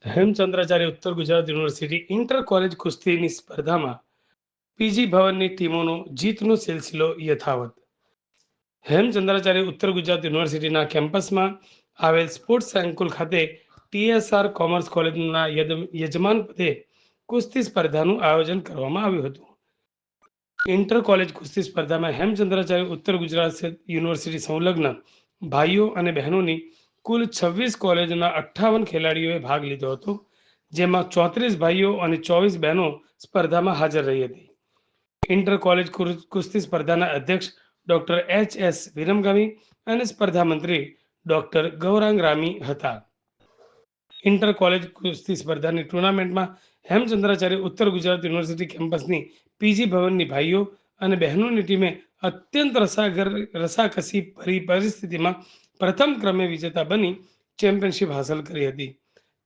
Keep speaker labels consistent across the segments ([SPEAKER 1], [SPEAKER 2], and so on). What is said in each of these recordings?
[SPEAKER 1] હેમચંદ્રાચાર્ય ઉત્તર Gujarat university inter college કુસ્તીની સ્પર્ધામાં PG ભવનની ટીમોનો જીતનો સિલસિલો યથાવત. હેમચંદ્રાચાર્ય ઉત્તર ગુજરાત યુનિવર્સિટીના કેમ્પસમાં આવેલ સ્પોર્ટ્સ સંકુલ ખાતે ટીએસઆર કોમર્સ કોલેજના યજમાન પદે કુસ્તી સ્પર્ધાનું આયોજન કરવામાં આવ્યું હતું. ઇન્ટર કોલેજ કુસ્તી સ્પર્ધામાં હેમચંદ્રાચાર્ય ઉત્તર ગુજરાત યુનિવર્સિટી સંલગ્ન ભાઈઓ અને બહેનોની કુલ 26 કોલેજના 58 ખેલાડીઓએ ભાગ લીધો હતો, જેમાં 34 ભાઈઓ અને 24 બહેનો સ્પર્ધામાં હાજર રહી હતી. ઇન્ટર કોલેજ કુસ્તી સ્પર્ધાના અધ્યક્ષ ડોક્ટર એચ.એસ. વિરમગામી અને સ્પર્ધા મંત્રી ડોક્ટર ગૌરાંગ રામી હતા. ઇન્ટર કોલેજ કુસ્તી સ્પર્ધાની ટુર્નામેન્ટમાં હેમચંદ્રાચાર્ય ઉત્તર ગુજરાત યુનિવર્સિટી કેમ્પસની પીજી ભવનની ભાઈઓ અને બહેનોની ટીમે અત્યંત રસાકસી ભરી પરિસ્થિતિમાં પ્રથમ ક્રમે વિજેતા બની ચેમ્પિયનશિપ હાંસલ કરી હતી.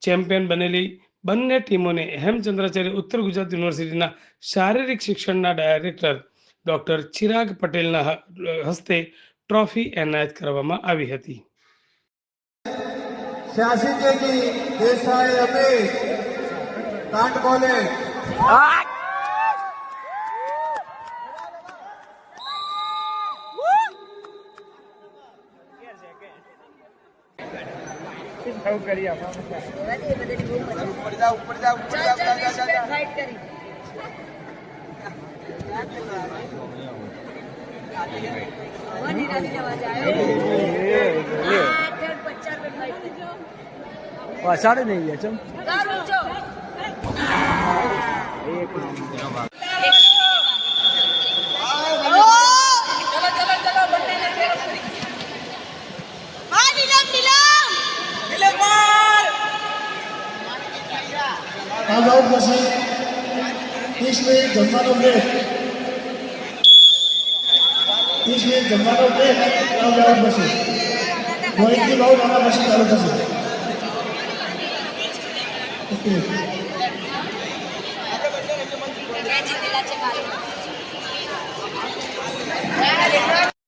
[SPEAKER 1] ચેમ્પિયન બનેલી બંને ટીમોને હેમચંદ્રાચાર્ય ઉત્તર ગુજરાત યુનિવર્સિટીના શારીરિક શિક્ષણના ડાયરેક્ટર ડોક્ટર ચિરાગ પટેલના હસ્તે ટ્રોફી એનાયત કરવામાં આવી હતી.
[SPEAKER 2] देसाई अमित कांट कॉलेज
[SPEAKER 3] साढ़े नहीं है चम
[SPEAKER 2] इसमें जमवानो ब्रेक मोहितजी भाऊ नाना પછી ચાલુ થશે. ઓકે